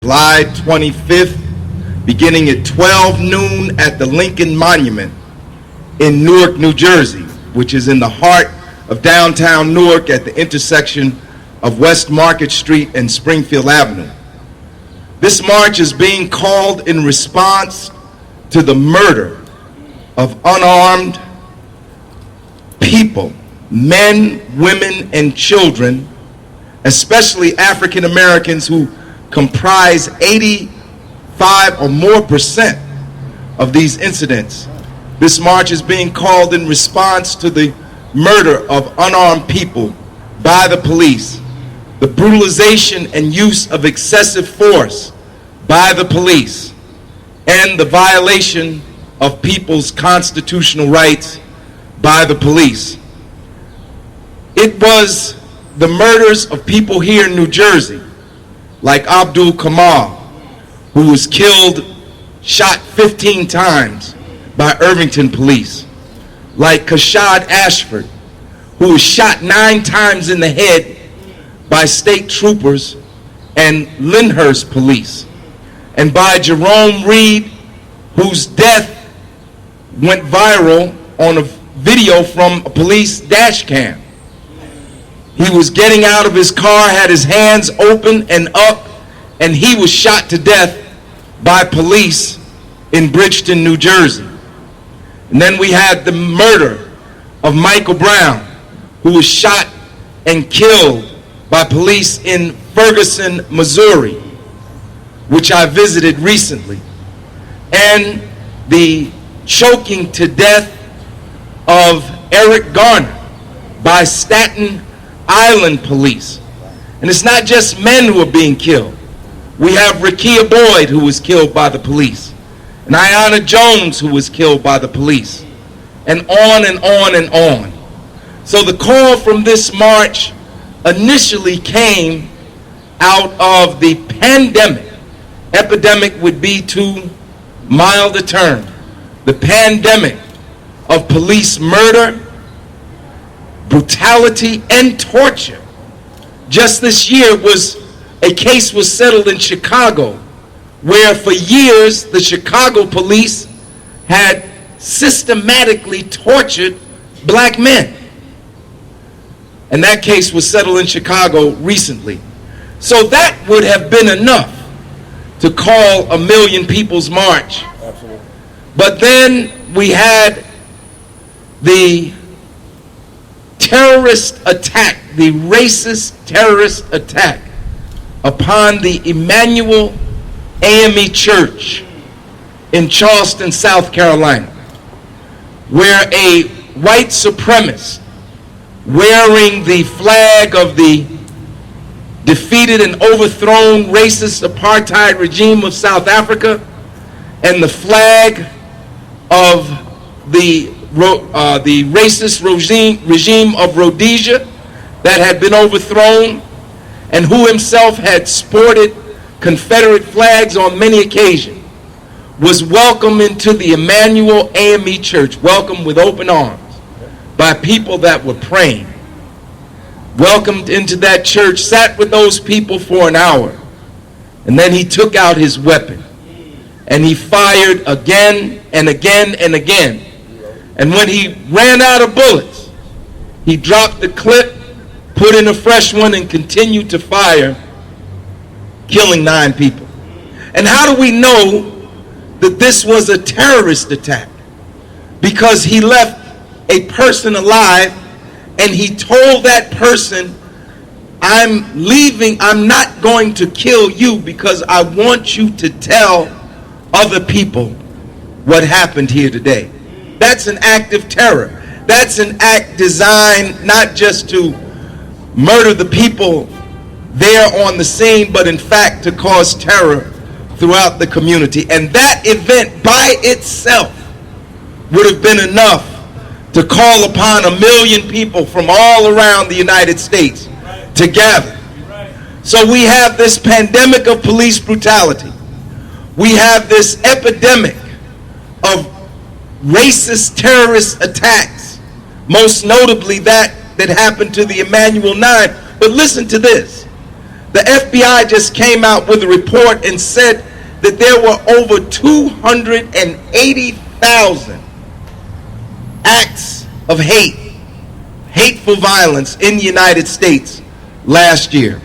July 25th, beginning at 12 noon at the Lincoln Monument in Newark, New Jersey, which is in the heart of downtown Newark at the intersection of West Market Street and Springfield Avenue. This march is being called in response to the murder of unarmed people, men, women, and children, especially African Americans who comprise 85 or more percent of these incidents. This march is being called in response to the murder of unarmed people by the police, the brutalization and use of excessive force by the police, and the violation of people's constitutional rights by the police. It was the murders of people here in New Jersey, like Abdul Kamal, who was killed, shot 15 times by Irvington police, like Kashad Ashford, who was shot 9 times in the head by state troopers and Lyndhurst police, and by Jerome Reed, whose death went viral on a video from a police dash cam. He was getting out of his car, had his hands open and up, and he was shot to death by police in Bridgeton, New Jersey. And then we had the murder of Michael Brown, who was shot and killed by police in Ferguson, Missouri, which I visited recently. And the choking to death of Eric Garner by Staten Island police. And it's not just men who are being killed. We have Rekia Boyd, who was killed by the police, and Ayanna Jones, who was killed by the police, and on and on and on. So the call from this march initially came out of the pandemic. Epidemic would be too mild a term. The pandemic of police murder, brutality, and torture. Just this year a case was settled in Chicago, where for years the Chicago police had systematically tortured black men. And that case was settled in Chicago recently. So that would have been enough to call a million people's march. Absolutely. But then we had the terrorist attack, the racist terrorist attack upon the Emmanuel AME Church in Charleston, South Carolina, where a white supremacist wearing the flag of the defeated and overthrown racist apartheid regime of South Africa and the flag of the racist regime of Rhodesia that had been overthrown, and who himself had sported Confederate flags on many occasions, was welcomed into the Emmanuel AME Church, welcomed with open arms by people that were praying. Welcomed into that church, sat with those people for an hour, and then he took out his weapon and he fired again and again and again. And when he ran out of bullets, he dropped the clip, put in a fresh one, and continued to fire, killing 9 people. And how do we know that this was a terrorist attack? Because he left a person alive and he told that person, I'm leaving, I'm not going to kill you because I want you to tell other people what happened here today. That's an act of terror. That's an act designed not just to murder the people there on the scene, but in fact to cause terror throughout the community. And that event by itself would have been enough to call upon 1 million people from all around the United States to gather. So we have this pandemic of police brutality. We have this epidemic of racist terrorist attacks, most notably that happened to the Emmanuel 9. But listen to this. The FBI just came out with a report and said that there were over 280,000 acts of hateful violence in the United States last year.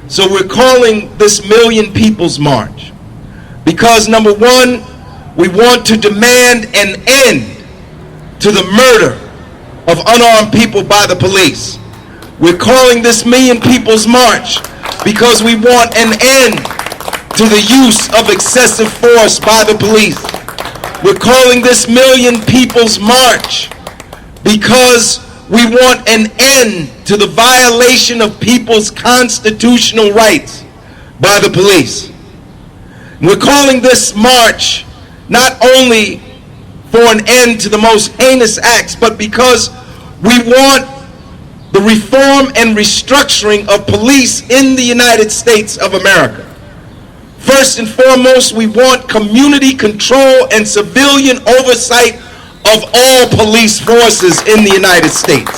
So we're calling this Million People's March because, number one, we want to demand an end to the murder of unarmed people by the police. We're calling this Million People's March because we want an end to the use of excessive force by the police. We're calling this Million People's March because we want an end to the violation of people's constitutional rights by the police. We're calling this march not only for an end to the most heinous acts, but because we want the reform and restructuring of police in the United States of America. First and foremost, we want community control and civilian oversight of all police forces in the United States.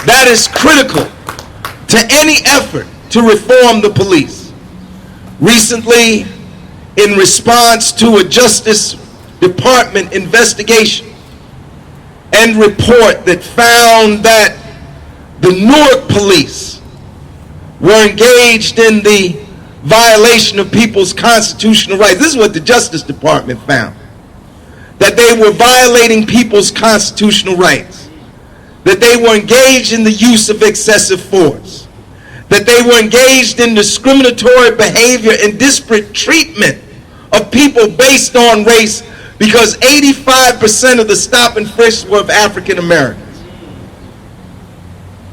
That is critical to any effort to reform the police. Recently, in response to a Justice Department investigation and report that found that the Newark police were engaged in the violation of people's constitutional rights. This is what the Justice Department found. That they were violating people's constitutional rights. That they were engaged in the use of excessive force. That they were engaged in discriminatory behavior and disparate treatment of people based on race, because 85% of the stop and frisks were of African Americans.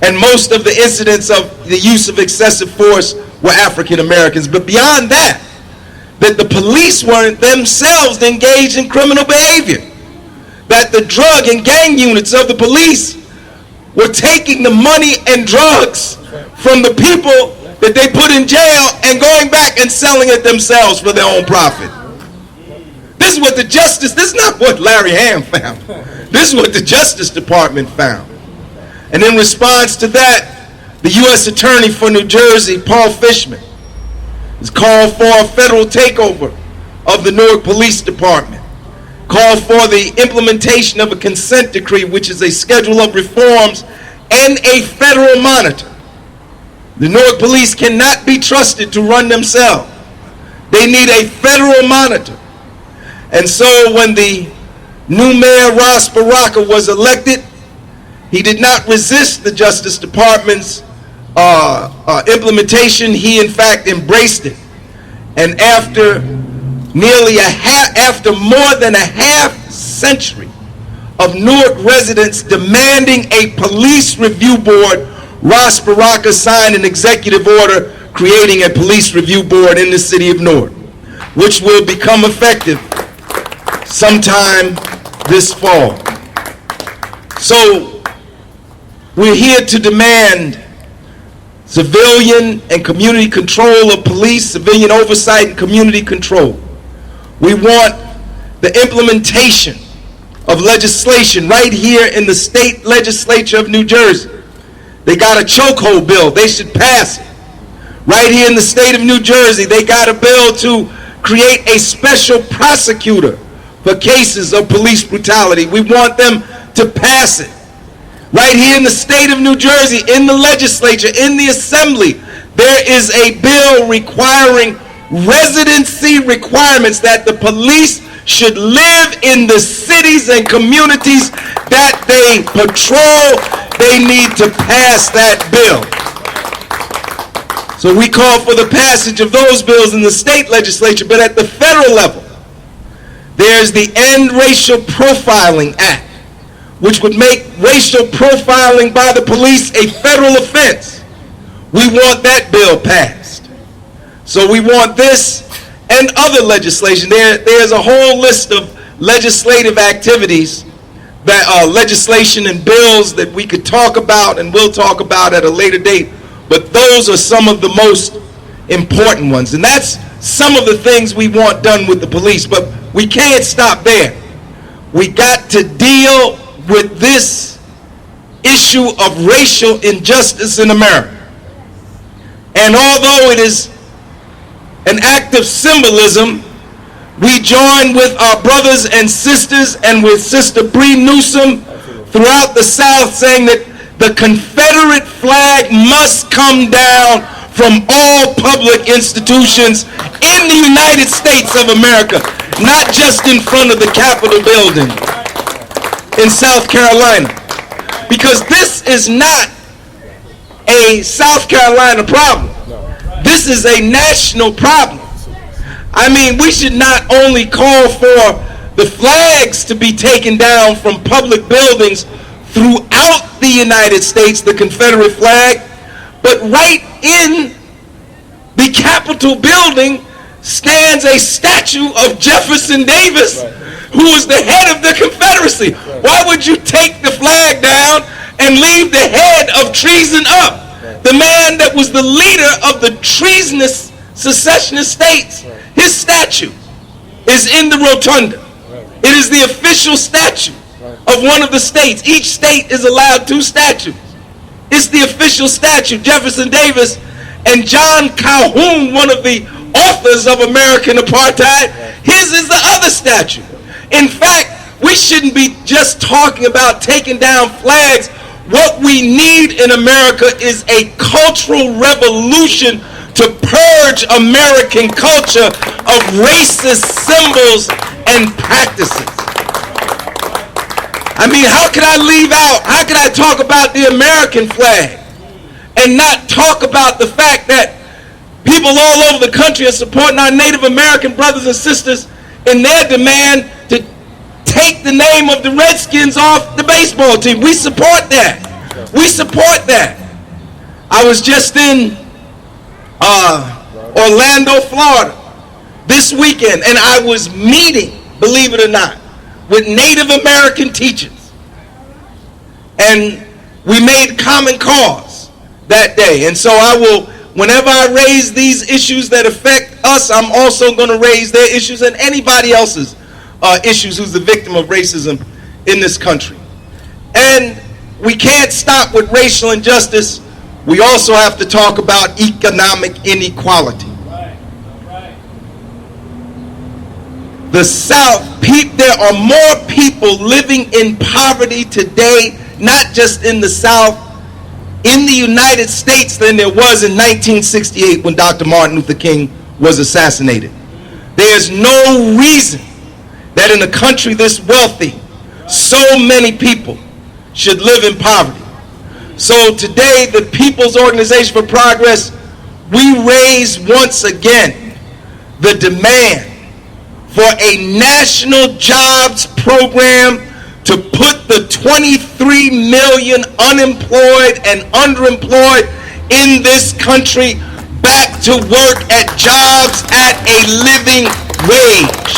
And most of the incidents of the use of excessive force were African Americans. But beyond that, that the police weren't themselves engaged in criminal behavior. That the drug and gang units of the police were taking the money and drugs from the people that they put in jail and going back and selling it themselves for their own profit. This is what this is not what Larry Hamm found. This is what the Justice Department found. And in response to that, the U.S. Attorney for New Jersey, Paul Fishman, has called for a federal takeover of the Newark Police Department, called for the implementation of a consent decree, which is a schedule of reforms, and a federal monitor. The Newark police cannot be trusted to run themselves. They need a federal monitor. And so when the new mayor, Ross Baraka, was elected, he did not resist the Justice Department's implementation. He, in fact, embraced it. And after more than a half century of Newark residents demanding a police review board, Ross Baraka signed an executive order creating a police review board in the city of Newark, which will become effective sometime this fall. So we're here to demand civilian and community control of police, civilian oversight and community control. We want the implementation of legislation right here in the state legislature of New Jersey. They got a chokehold bill. They should pass it. Right here in the state of New Jersey, they got a bill to create a special prosecutor for cases of police brutality. We want them to pass it. Right here in the state of New Jersey, in the legislature, in the assembly, there is a bill requiring residency requirements that the police should live in the cities and communities that they patrol. They need to pass that bill. So we call for the passage of those bills in the state legislature, but at the federal level, there's the End Racial Profiling Act, which would make racial profiling by the police a federal offense. We want that bill passed. So we want this and other legislation. There's a whole list of legislative activities, that legislation and bills that we could talk about and will talk about at a later date, but those are some of the most important ones. And that's some of the things we want done with the police, but we can't stop there. We got to deal with this issue of racial injustice in America. And although it is an act of symbolism, we join with our brothers and sisters and with Sister Bree Newsom throughout the South saying that the Confederate flag must come down from all public institutions in the United States of America, not just in front of the Capitol building in South Carolina. Because this is not a South Carolina problem. This is a national problem. I mean, we should not only call for the flags to be taken down from public buildings throughout the United States, the Confederate flag, but right in the Capitol building stands a statue of Jefferson Davis, who was the head of the Confederacy. Why would you take the flag down and leave the head of treason up? The man that was the leader of the treasonous secessionist states, his statue is in the rotunda. It is the official statue of one of the states. Each state is allowed 2 statues. It's the official statue. Jefferson Davis and John Calhoun, one of the authors of American apartheid, his is the other statue. In fact, we shouldn't be just talking about taking down flags. What we need in America is a cultural revolution to purge American culture of racist symbols and practices. I mean, how could I talk about the American flag and not talk about the fact that people all over the country are supporting our Native American brothers and sisters in their demand to take the name of the Redskins off the baseball team? We support that. We support that. I was just in Orlando, Florida this weekend, and I was meeting, believe it or not, with Native American teachers. And we made common cause that day. And so I will, whenever I raise these issues that affect us, I'm also going to raise their issues and anybody else's issues who's the victim of racism in this country. And we can't stop with racial injustice. We also have to talk about economic inequality. The South, there are more people living in poverty today, not just in the South, in the United States than there was in 1968 when Dr. Martin Luther King was assassinated. There's no reason that in a country this wealthy, so many people should live in poverty. So today, the People's Organization for Progress, we raise once again the demand for a national jobs program to put the 23 million unemployed and underemployed in this country back to work at jobs at a living wage.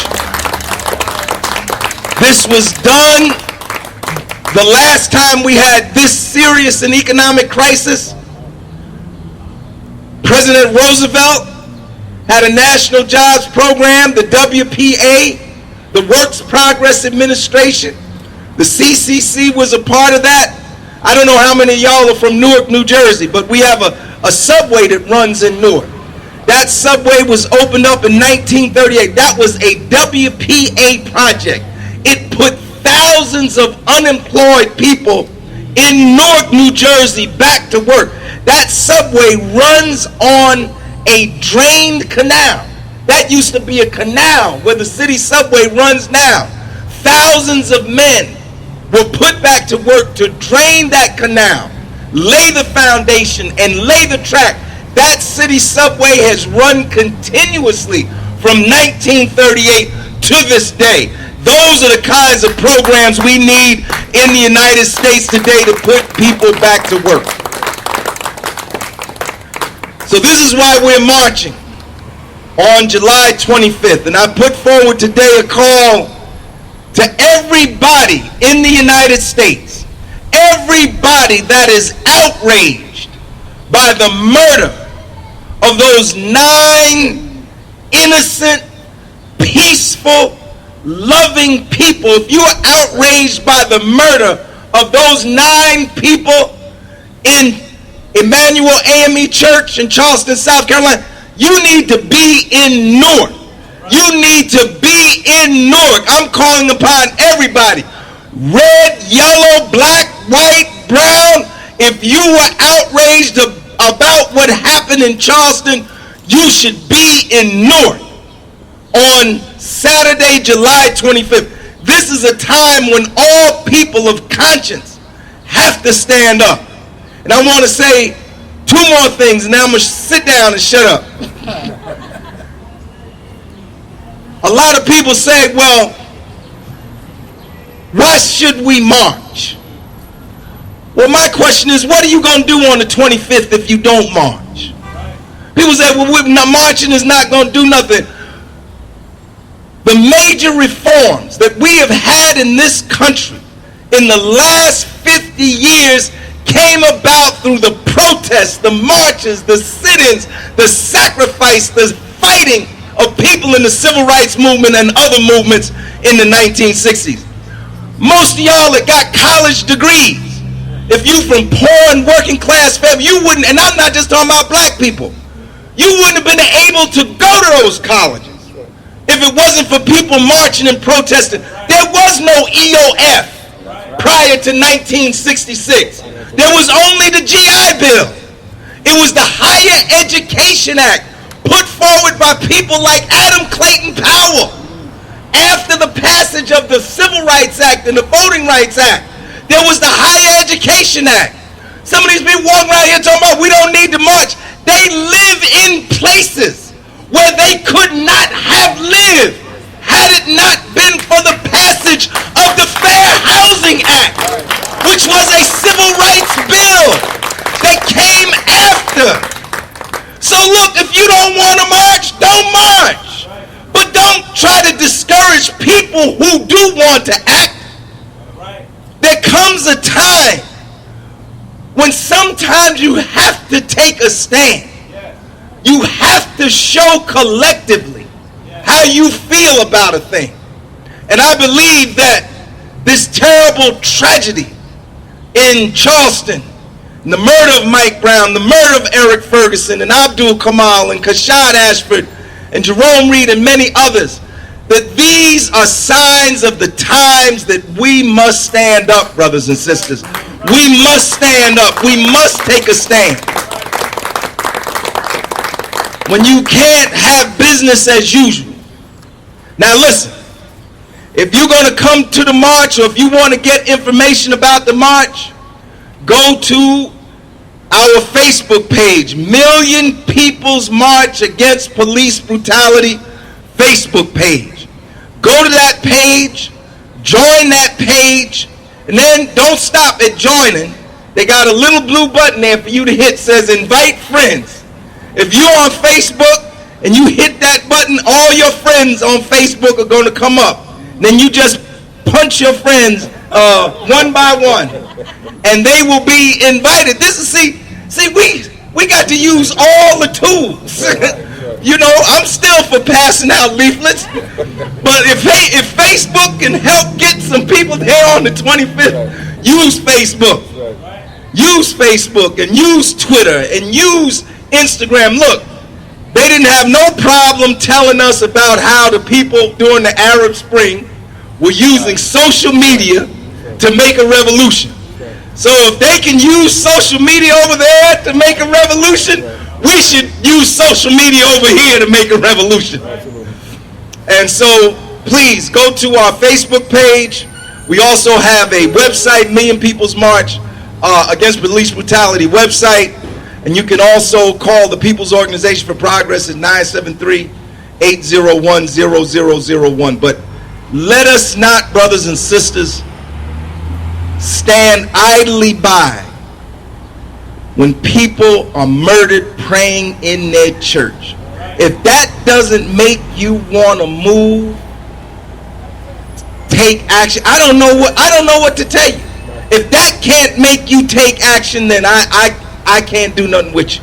This was done the last time we had this serious an economic crisis. President Roosevelt had a national jobs program, the WPA, the Works Progress Administration. The CCC was a part of that. I don't know how many of y'all are from Newark, New Jersey, but we have a subway that runs in Newark. That subway was opened up in 1938. That was a WPA project. It put thousands of unemployed people in Newark, New Jersey back to work. That subway runs on a drained canal. That used to be a canal where the city subway runs now. Thousands of men were put back to work to drain that canal, lay the foundation, and lay the track. That city subway has run continuously from 1938 to this day. Those are the kinds of programs we need in the United States today to put people back to work. So this is why we're marching on July 25th. And I put forward today a call to everybody in the United States, everybody that is outraged by the murder of those 9 innocent, peaceful, loving people. If you are outraged by the murder of those 9 people in Emmanuel AME Church in Charleston, South Carolina, you need to be in Newark. You need to be in Newark. I'm calling upon everybody. Red, yellow, black, white, brown. If you were outraged about what happened in Charleston, you should be in Newark on Saturday, July 25th. This is a time when all people of conscience have to stand up. And I want to say 2 more things, and now I'm going to sit down and shut up. A lot of people say, well, why should we march? Well, my question is, what are you going to do on the 25th if you don't march? People say, well, marching is not going to do nothing. The major reforms that we have had in this country in the last 50 years came about through the protests, the marches, the sit-ins, the sacrifice, the fighting of people in the civil rights movement and other movements in the 1960s. Most of y'all that got college degrees, if you from poor and working class family, you wouldn't, and I'm not just talking about black people, you wouldn't have been able to go to those colleges if it wasn't for people marching and protesting. There was no EOF prior to 1966. There was only the GI Bill. It was the Higher Education Act put forward by people like Adam Clayton Powell after the passage of the Civil Rights Act and the Voting Rights Act. There was the Higher Education Act. Some of these people walking around here talking about we don't need to march. They live in places where they could not have lived had it not been for the passage of the Fair Housing Act, which was a civil rights bill that came after. So look, if you don't want to march, don't march. But don't try to discourage people who do want to act. There comes a time when sometimes you have to take a stand. You have to show collectively how you feel about a thing. And I believe that this terrible tragedy in Charleston, the murder of Mike Brown, the murder of Eric Ferguson and Abdul Kamal and Kashad Ashford and Jerome Reed and many others, that these are signs of the times that we must stand up, brothers and sisters. We must stand up. We must take a stand. When you can't have business as usual. Now listen, if you're going to come to the march or if you want to get information about the march, go to our Facebook page, Million People's March Against Police Brutality Facebook page. Go to that page, join that page, and then don't stop at joining. They got a little blue button there for you to hit, says invite friends. If you're on Facebook and you hit that button, all your friends on Facebook are going to come up. Then you just punch your friends one by one, and they will be invited. This is we got to use all the tools. You know, I'm still for passing out leaflets, but if Facebook can help get some people there on the 25th, use Facebook. Use Facebook and use Twitter and use Instagram. Look, they didn't have no problem telling us about how the people during the Arab Spring were using social media to make a revolution. So if they can use social media over there to make a revolution, we should use social media over here to make a revolution. And so please go to our Facebook page. We also have a website, Million People's March Against Police Brutality website. And you can also call the People's Organization for Progress at 973-801-0001. But let us not, brothers and sisters, stand idly by when people are murdered praying in their church. If that doesn't make you want to move, take action. I don't know what to tell you. If that can't make you take action, then I can't do nothing with you.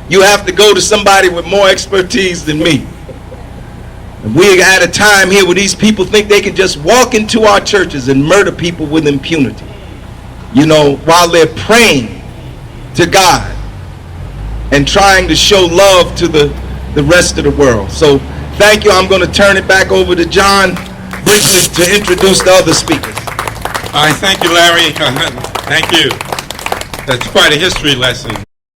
You have to go to somebody with more expertise than me. And we're at a time here where these people think they can just walk into our churches and murder people with impunity. you know, while they're praying to God and trying to show love to the rest of the world. So thank you. I'm going to turn it back over to John briefly to introduce the other speakers. All right, thank you, Larry. Thank you. That's quite a history lesson.